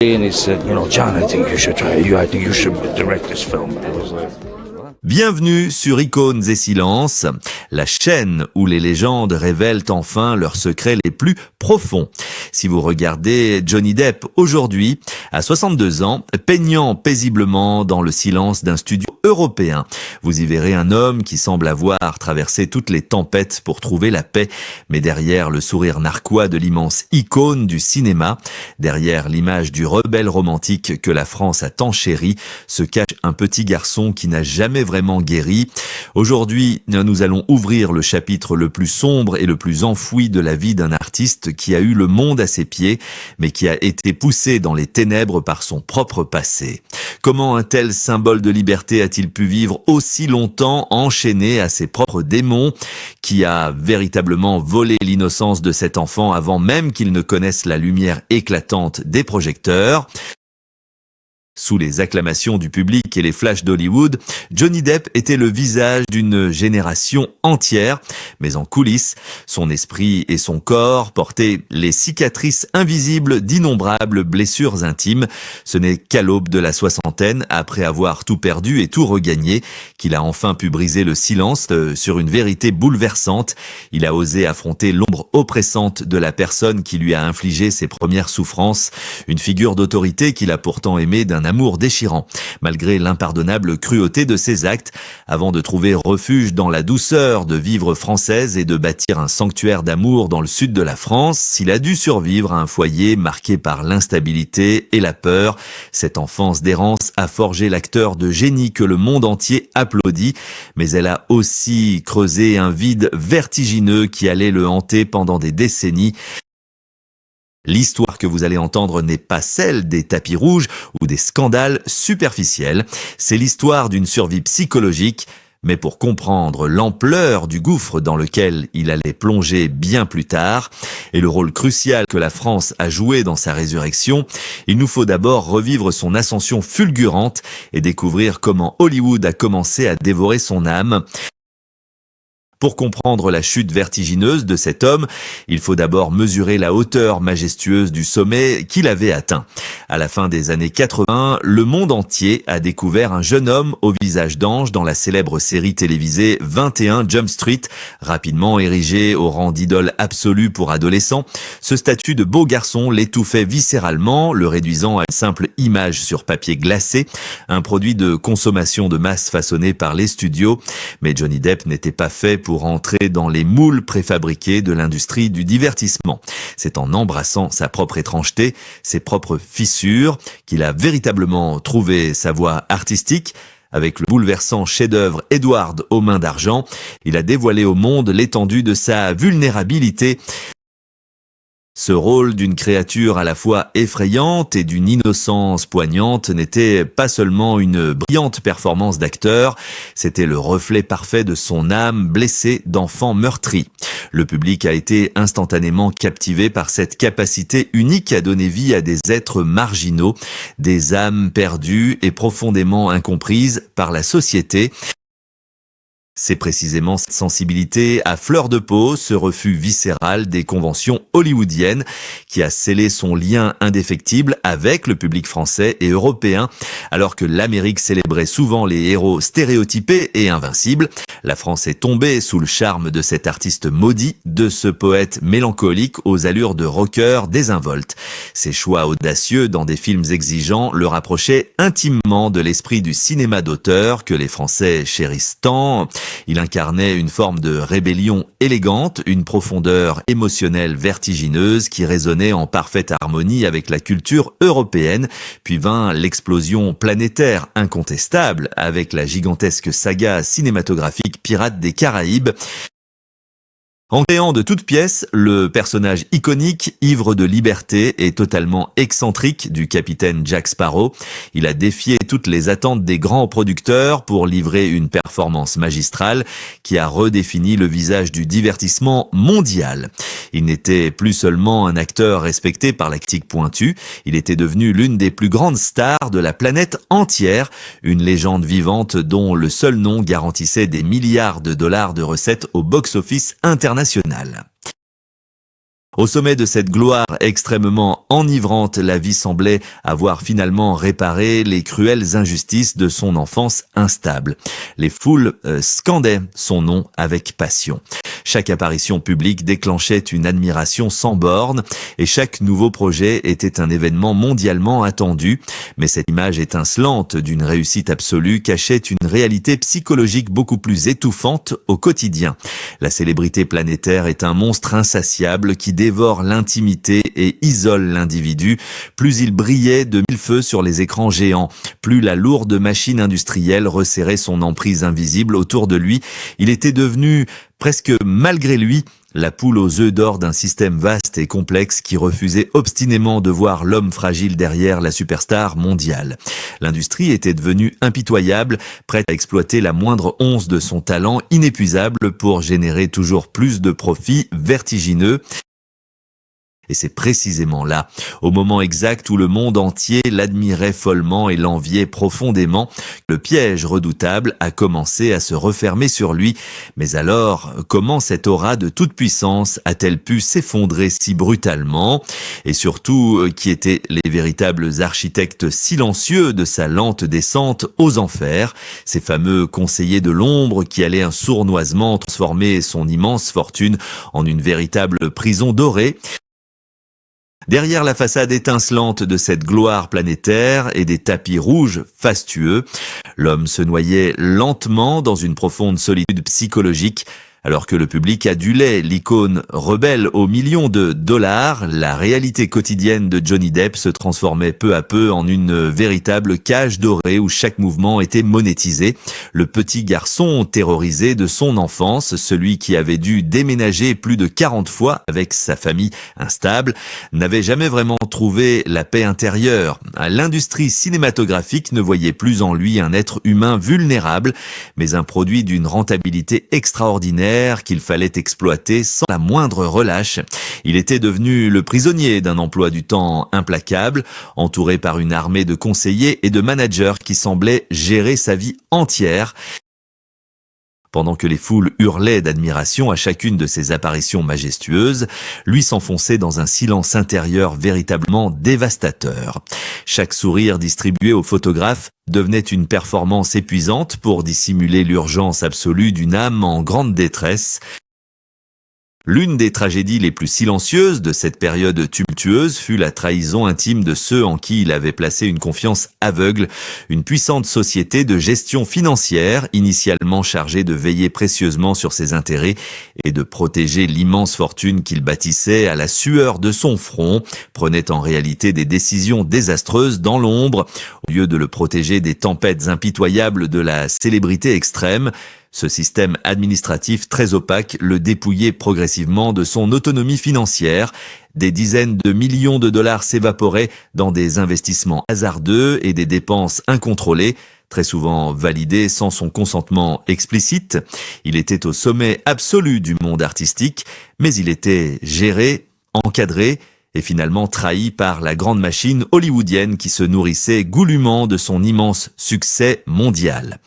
And he said, John, I think you should try it. I think you should direct this film. I was like, Bienvenue sur Icônes et Silences, la chaîne où les légendes révèlent enfin leurs secrets les plus profonds. Si vous regardez Johnny Depp aujourd'hui, à 62 ans, peignant paisiblement dans le silence d'un studio européen, vous y verrez un homme qui semble avoir traversé toutes les tempêtes pour trouver la paix, mais derrière le sourire narquois de l'immense icône du cinéma, derrière l'image du rebelle romantique que la France a tant chéri, se cache un petit garçon qui n'a jamais vraiment guéri. Aujourd'hui, nous allons ouvrir le chapitre le plus sombre et le plus enfoui de la vie d'un artiste qui a eu le monde à ses pieds, mais qui a été poussé dans les ténèbres par son propre passé. Comment un tel symbole de liberté a-t-il pu vivre aussi longtemps enchaîné à ses propres démons? Qui a véritablement volé l'innocence de cet enfant avant même qu'il ne connaisse la lumière éclatante des projecteurs? Sous les acclamations du public et les flashs d'Hollywood, Johnny Depp était le visage d'une génération entière, mais en coulisses, son esprit et son corps portaient les cicatrices invisibles d'innombrables blessures intimes. Ce n'est qu'à l'aube de la soixantaine, après avoir tout perdu et tout regagné, qu'il a enfin pu briser le silence sur une vérité bouleversante. Il a osé affronter l'ombre oppressante de la personne qui lui a infligé ses premières souffrances, une figure d'autorité qu'il a pourtant aimée d'un amour déchirant, malgré l'impardonnable cruauté de ses actes, avant de trouver refuge dans la douceur de vivre française et de bâtir un sanctuaire d'amour dans le sud de la France. Il a dû survivre à un foyer marqué par l'instabilité et la peur. Cette enfance d'errance a forgé l'acteur de génie que le monde entier applaudit, mais elle a aussi creusé un vide vertigineux qui allait le hanter pendant des décennies. L'histoire que vous allez entendre n'est pas celle des tapis rouges ou des scandales superficiels, c'est l'histoire d'une survie psychologique, mais pour comprendre l'ampleur du gouffre dans lequel il allait plonger bien plus tard, et le rôle crucial que la France a joué dans sa résurrection, il nous faut d'abord revivre son ascension fulgurante et découvrir comment Hollywood a commencé à dévorer son âme. Pour comprendre la chute vertigineuse de cet homme, il faut d'abord mesurer la hauteur majestueuse du sommet qu'il avait atteint. À la fin des années 80, le monde entier a découvert un jeune homme au visage d'ange dans la célèbre série télévisée 21 Jump Street, rapidement érigé au rang d'idole absolue pour adolescents. Ce statut de beau garçon l'étouffait viscéralement, le réduisant à une simple image sur papier glacé, un produit de consommation de masse façonné par les studios. Mais Johnny Depp n'était pas fait pour entrer dans les moules préfabriqués de l'industrie du divertissement. C'est en embrassant sa propre étrangeté, ses propres fissures, qu'il a véritablement trouvé sa voie artistique. Avec le bouleversant chef-d'œuvre Edward aux mains d'argent, il a dévoilé au monde l'étendue de sa vulnérabilité. Ce rôle d'une créature à la fois effrayante et d'une innocence poignante n'était pas seulement une brillante performance d'acteur, c'était le reflet parfait de son âme blessée d'enfant meurtri. Le public a été instantanément captivé par cette capacité unique à donner vie à des êtres marginaux, des âmes perdues et profondément incomprises par la société. C'est précisément cette sensibilité à fleur de peau, ce refus viscéral des conventions hollywoodiennes qui a scellé son lien indéfectible avec le public français et européen. Alors que l'Amérique célébrait souvent les héros stéréotypés et invincibles, la France est tombée sous le charme de cet artiste maudit, de ce poète mélancolique aux allures de rocker désinvolte. Ses choix audacieux dans des films exigeants le rapprochaient intimement de l'esprit du cinéma d'auteur que les Français chérissent tant. Il incarnait une forme de rébellion élégante, une profondeur émotionnelle vertigineuse qui résonnait en parfaite harmonie avec la culture européenne, puis vint l'explosion planétaire incontestable avec la gigantesque saga cinématographique Pirates des Caraïbes. En créant de toutes pièces, le personnage iconique, ivre de liberté et totalement excentrique du capitaine Jack Sparrow, il a défié toutes les attentes des grands producteurs pour livrer une performance magistrale qui a redéfini le visage du divertissement mondial. Il n'était plus seulement un acteur respecté par la critique pointue, il était devenu l'une des plus grandes stars de la planète entière, une légende vivante dont le seul nom garantissait des milliards de dollars de recettes au box-office international. Au sommet de cette gloire extrêmement enivrante, la vie semblait avoir finalement réparé les cruelles injustices de son enfance instable. Les foules scandaient son nom avec passion. Chaque apparition publique déclenchait une admiration sans bornes et chaque nouveau projet était un événement mondialement attendu. Mais cette image étincelante d'une réussite absolue cachait une réalité psychologique beaucoup plus étouffante au quotidien. La célébrité planétaire est un monstre insatiable qui dévore l'intimité et isole l'individu. Plus il brillait de mille feux sur les écrans géants, plus la lourde machine industrielle resserrait son emprise invisible autour de lui. Il était devenu, presque malgré lui, la poule aux œufs d'or d'un système vaste et complexe qui refusait obstinément de voir l'homme fragile derrière la superstar mondiale. L'industrie était devenue impitoyable, prête à exploiter la moindre once de son talent inépuisable pour générer toujours plus de profits vertigineux. Et c'est précisément là, au moment exact où le monde entier l'admirait follement et l'enviait profondément, que le piège redoutable a commencé à se refermer sur lui. Mais alors, comment cette aura de toute puissance a-t-elle pu s'effondrer si brutalement? Et surtout, qui étaient les véritables architectes silencieux de sa lente descente aux enfers, ces fameux conseillers de l'ombre qui allaient sournoisement transformer son immense fortune en une véritable prison dorée? Derrière la façade étincelante de cette gloire planétaire et des tapis rouges fastueux, l'homme se noyait lentement dans une profonde solitude psychologique. Alors que le public adulait l'icône rebelle aux millions de dollars, la réalité quotidienne de Johnny Depp se transformait peu à peu en une véritable cage dorée où chaque mouvement était monétisé. Le petit garçon terrorisé de son enfance, celui qui avait dû déménager plus de 40 fois avec sa famille instable, n'avait jamais vraiment trouvé la paix intérieure. L'industrie cinématographique ne voyait plus en lui un être humain vulnérable, mais un produit d'une rentabilité extraordinaire qu'il fallait exploiter sans la moindre relâche. Il était devenu le prisonnier d'un emploi du temps implacable, entouré par une armée de conseillers et de managers qui semblaient gérer sa vie entière. Pendant que les foules hurlaient d'admiration à chacune de ses apparitions majestueuses, lui s'enfonçait dans un silence intérieur véritablement dévastateur. Chaque sourire distribué aux photographes devenait une performance épuisante pour dissimuler l'urgence absolue d'une âme en grande détresse. L'une des tragédies les plus silencieuses de cette période tumultueuse fut la trahison intime de ceux en qui il avait placé une confiance aveugle, une puissante société de gestion financière, initialement chargée de veiller précieusement sur ses intérêts et de protéger l'immense fortune qu'il bâtissait à la sueur de son front, prenait en réalité des décisions désastreuses dans l'ombre, au lieu de le protéger des tempêtes impitoyables de la célébrité extrême. Ce système administratif très opaque le dépouillait progressivement de son autonomie financière. Des dizaines de millions de dollars s'évaporaient dans des investissements hasardeux et des dépenses incontrôlées, très souvent validées sans son consentement explicite. Il était au sommet absolu du monde artistique, mais il était géré, encadré et finalement trahi par la grande machine hollywoodienne qui se nourrissait goulûment de son immense succès mondial.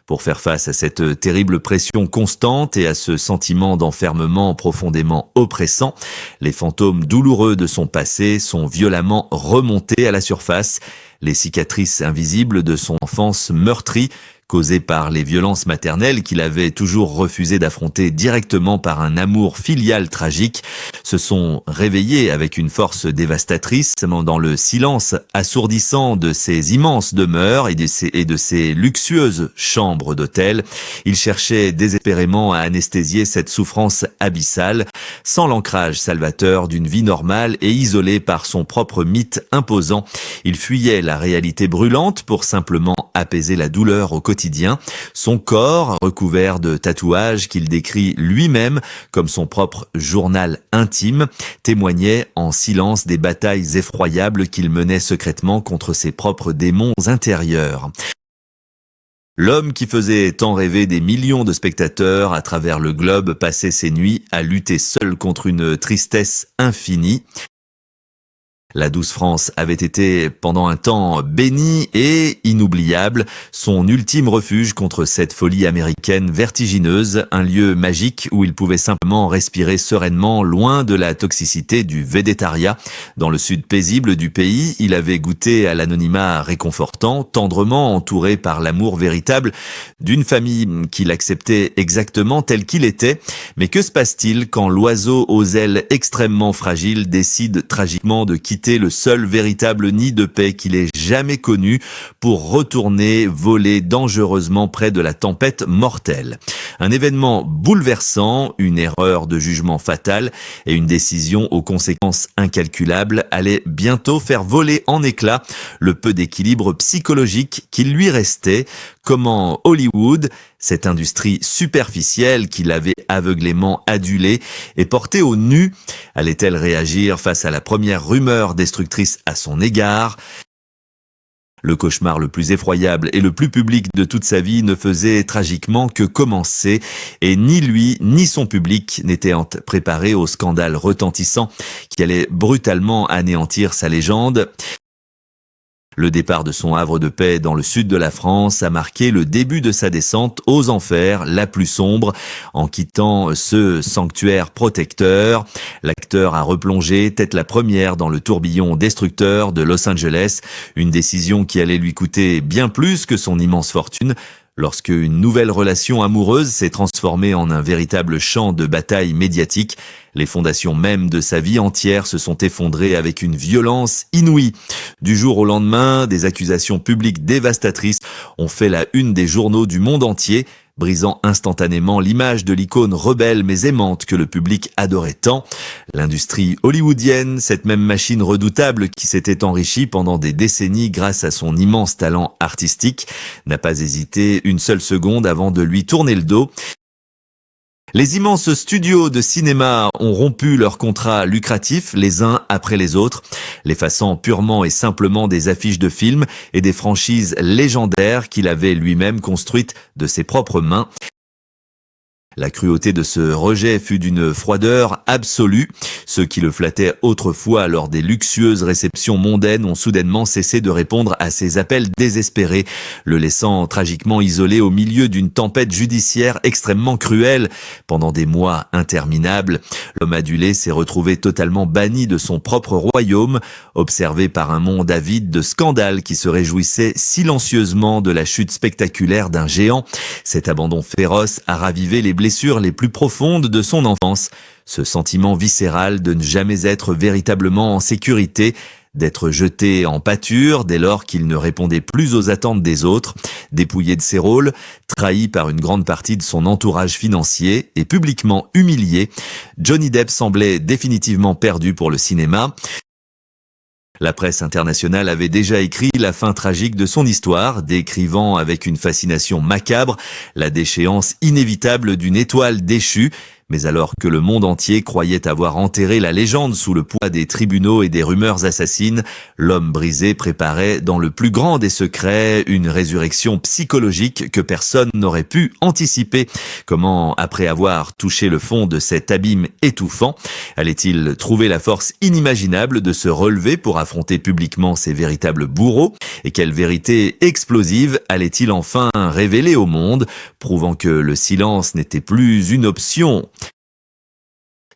Pour faire face à cette terrible pression constante et à ce sentiment d'enfermement profondément oppressant, les fantômes douloureux de son passé sont violemment remontés à la surface. Les cicatrices invisibles de son enfance meurtrie, causées par les violences maternelles qu'il avait toujours refusé d'affronter directement par un amour filial tragique, se sont réveillées avec une force dévastatrice dans le silence assourdissant de ces immenses demeures et de ces luxueuses chambres d'hôtel. Il cherchait désespérément à anesthésier cette souffrance abyssale, sans l'ancrage salvateur d'une vie normale et isolé par son propre mythe imposant. Il fuyait la réalité brûlante pour simplement apaiser la douleur au quotidien. Son corps, recouvert de tatouages qu'il décrit lui-même comme son propre journal intime, témoignait en silence des batailles effroyables qu'il menait secrètement contre ses propres démons intérieurs. L'homme qui faisait tant rêver des millions de spectateurs à travers le globe passait ses nuits à lutter seul contre une tristesse infinie. La douce France avait été pendant un temps bénie et inoubliable, son ultime refuge contre cette folie américaine vertigineuse, un lieu magique où il pouvait simplement respirer sereinement loin de la toxicité du végétariat. Dans le sud paisible du pays, il avait goûté à l'anonymat réconfortant, tendrement entouré par l'amour véritable d'une famille qui l'acceptait exactement tel qu'il était. Mais que se passe-t-il quand l'oiseau aux ailes extrêmement fragiles décide tragiquement de quitter le seul véritable nid de paix qu'il ait jamais connu pour retourner voler dangereusement près de la tempête mortelle? Un événement bouleversant, une erreur de jugement fatale et une décision aux conséquences incalculables allait bientôt faire voler en éclats le peu d'équilibre psychologique qu'il lui restait. Comment Hollywood, cette industrie superficielle qui l'avait aveuglément adulée et portée au nu, allait-elle réagir face à la première rumeur destructrice à son égard? Le cauchemar le plus effroyable et le plus public de toute sa vie ne faisait tragiquement que commencer, et ni lui ni son public n'étaient préparés au scandale retentissant qui allait brutalement anéantir sa légende. Le départ de son havre de paix dans le sud de la France a marqué le début de sa descente aux enfers la plus sombre. En quittant ce sanctuaire protecteur, l'acteur a replongé tête la première dans le tourbillon destructeur de Los Angeles, une décision qui allait lui coûter bien plus que son immense fortune. Lorsque une nouvelle relation amoureuse s'est transformée en un véritable champ de bataille médiatique, les fondations mêmes de sa vie entière se sont effondrées avec une violence inouïe. Du jour au lendemain, des accusations publiques dévastatrices ont fait la une des journaux du monde entier, brisant instantanément l'image de l'icône rebelle mais aimante que le public adorait tant. L'industrie hollywoodienne, cette même machine redoutable qui s'était enrichie pendant des décennies grâce à son immense talent artistique, n'a pas hésité une seule seconde avant de lui tourner le dos. Les immenses studios de cinéma ont rompu leurs contrats lucratifs les uns après les autres, l'effaçant purement et simplement des affiches de films et des franchises légendaires qu'il avait lui-même construites de ses propres mains. La cruauté de ce rejet fut d'une froideur absolue. Ceux qui le flattaient autrefois lors des luxueuses réceptions mondaines ont soudainement cessé de répondre à ses appels désespérés, le laissant tragiquement isolé au milieu d'une tempête judiciaire extrêmement cruelle. Pendant des mois interminables, l'homme adulé s'est retrouvé totalement banni de son propre royaume, observé par un monde avide de scandales qui se réjouissait silencieusement de la chute spectaculaire d'un géant. Cet abandon féroce a ravivé les blessures les plus profondes de son enfance, ce sentiment viscéral de ne jamais être véritablement en sécurité, d'être jeté en pâture dès lors qu'il ne répondait plus aux attentes des autres, dépouillé de ses rôles, trahi par une grande partie de son entourage financier et publiquement humilié. Johnny Depp semblait définitivement perdu pour le cinéma. La presse internationale avait déjà écrit la fin tragique de son histoire, décrivant avec une fascination macabre la déchéance inévitable d'une étoile déchue. Mais alors que le monde entier croyait avoir enterré la légende sous le poids des tribunaux et des rumeurs assassines, l'homme brisé préparait dans le plus grand des secrets une résurrection psychologique que personne n'aurait pu anticiper. Comment, après avoir touché le fond de cet abîme étouffant, allait-il trouver la force inimaginable de se relever pour affronter publiquement ses véritables bourreaux? Et quelle vérité explosive allait-il enfin révéler au monde, prouvant que le silence n'était plus une option?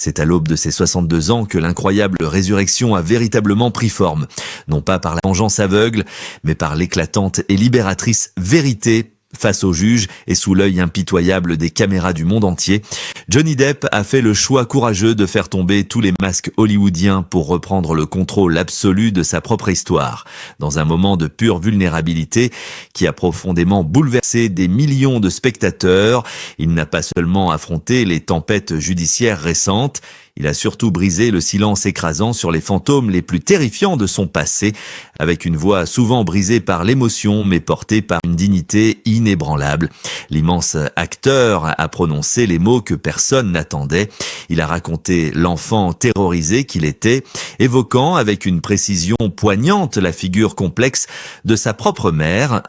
C'est à l'aube de ses 62 ans que l'incroyable résurrection a véritablement pris forme, non pas par la vengeance aveugle, mais par l'éclatante et libératrice vérité face aux juges et sous l'œil impitoyable des caméras du monde entier. Johnny Depp a fait le choix courageux de faire tomber tous les masques hollywoodiens pour reprendre le contrôle absolu de sa propre histoire. Dans un moment de pure vulnérabilité qui a profondément bouleversé des millions de spectateurs, il n'a pas seulement affronté les tempêtes judiciaires récentes, il a surtout brisé le silence écrasant sur les fantômes les plus terrifiants de son passé, avec une voix souvent brisée par l'émotion mais portée par une dignité inébranlable. L'immense acteur a prononcé les mots que personne n'attendait. Il a raconté l'enfant terrorisé qu'il était, évoquant avec une précision poignante la figure complexe de sa propre mère.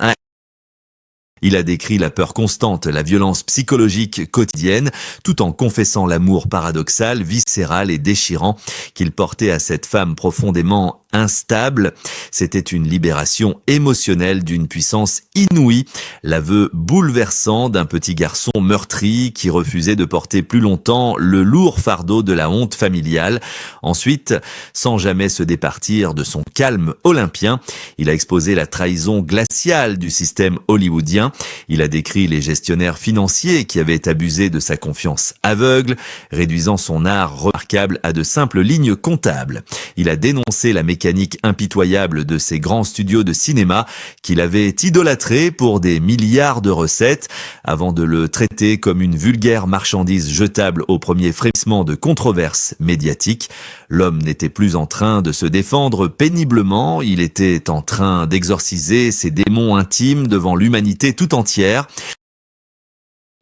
Il a décrit la peur constante, la violence psychologique quotidienne, tout en confessant l'amour paradoxal, viscéral et déchirant qu'il portait à cette femme profondément instable. C'était une libération émotionnelle d'une puissance inouïe, l'aveu bouleversant d'un petit garçon meurtri qui refusait de porter plus longtemps le lourd fardeau de la honte familiale. Ensuite, sans jamais se départir de son calme olympien, il a exposé la trahison glaciale du système hollywoodien. Il a décrit les gestionnaires financiers qui avaient abusé de sa confiance aveugle, réduisant son art remarquable à de simples lignes comptables. Il a dénoncé la mécanique impitoyable de ces grands studios de cinéma qu'il avait idolâtrés pour des milliards de recettes, avant de le traiter comme une vulgaire marchandise jetable au premier frémissement de controverses médiatiques. L'homme n'était plus en train de se défendre péniblement, il était en train d'exorciser ses démons intimes devant l'humanité tout entière.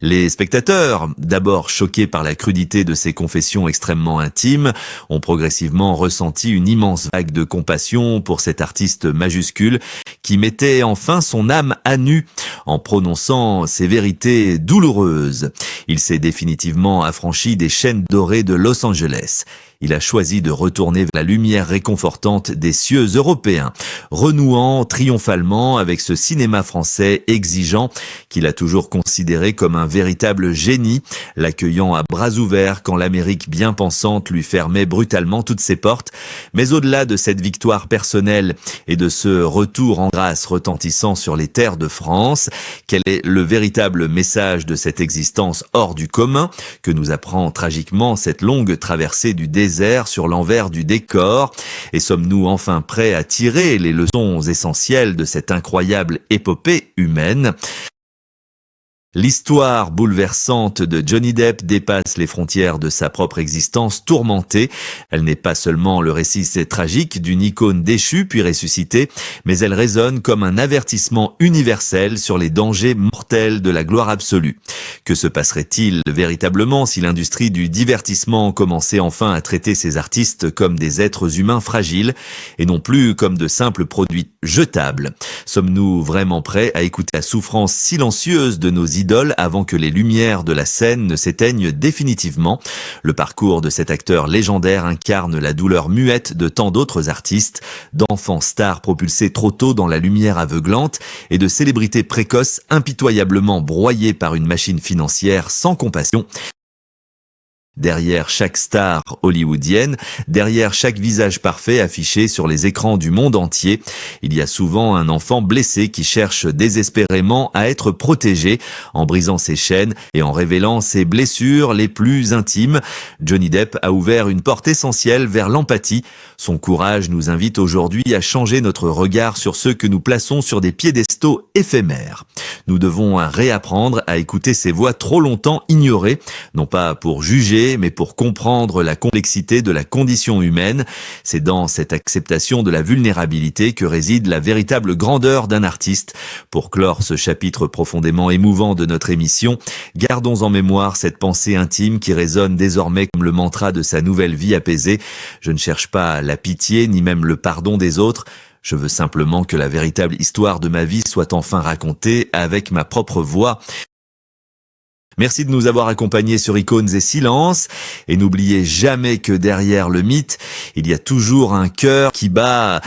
Les spectateurs, d'abord choqués par la crudité de ces confessions extrêmement intimes, ont progressivement ressenti une immense vague de compassion pour cet artiste majuscule qui mettait enfin son âme à nu en prononçant ces vérités douloureuses. Il s'est définitivement affranchi des chaînes dorées de Los Angeles. Il a choisi de retourner vers la lumière réconfortante des cieux européens, renouant triomphalement avec ce cinéma français exigeant qu'il a toujours considéré comme un véritable génie, l'accueillant à bras ouverts quand l'Amérique bien pensante lui fermait brutalement toutes ses portes. Mais au-delà de cette victoire personnelle et de ce retour en grâce retentissant sur les terres de France, quel est le véritable message de cette existence hors du commun que nous apprend tragiquement cette longue traversée du désert sur l'envers du décor? Et sommes-nous enfin prêts à tirer les leçons essentielles de cette incroyable épopée humaine? L'histoire bouleversante de Johnny Depp dépasse les frontières de sa propre existence tourmentée. Elle n'est pas seulement le récit tragique d'une icône déchue puis ressuscitée, mais elle résonne comme un avertissement universel sur les dangers mortels de la gloire absolue. Que se passerait-il véritablement si l'industrie du divertissement commençait enfin à traiter ses artistes comme des êtres humains fragiles et non plus comme de simples produits jetables? Sommes-nous vraiment prêts à écouter la souffrance silencieuse de nos idole avant que les lumières de la scène ne s'éteignent définitivement? Le parcours de cet acteur légendaire incarne la douleur muette de tant d'autres artistes, d'enfants stars propulsés trop tôt dans la lumière aveuglante et de célébrités précoces impitoyablement broyées par une machine financière sans compassion. Derrière chaque star hollywoodienne, derrière chaque visage parfait affiché sur les écrans du monde entier, il y a souvent un enfant blessé qui cherche désespérément à être protégé en brisant ses chaînes et en révélant ses blessures les plus intimes. Johnny Depp a ouvert une porte essentielle vers l'empathie. Son courage nous invite aujourd'hui à changer notre regard sur ceux que nous plaçons sur des piédestaux éphémères. Nous devons réapprendre à écouter ces voix trop longtemps ignorées, non pas pour juger, mais pour comprendre la complexité de la condition humaine. C'est dans cette acceptation de la vulnérabilité que réside la véritable grandeur d'un artiste. Pour clore ce chapitre profondément émouvant de notre émission, gardons en mémoire cette pensée intime qui résonne désormais comme le mantra de sa nouvelle vie apaisée. Je ne cherche pas la pitié ni même le pardon des autres. Je veux simplement que la véritable histoire de ma vie soit enfin racontée avec ma propre voix. Merci de nous avoir accompagnés sur Icônes et Silences. Et n'oubliez jamais que derrière le mythe, il y a toujours un cœur qui bat.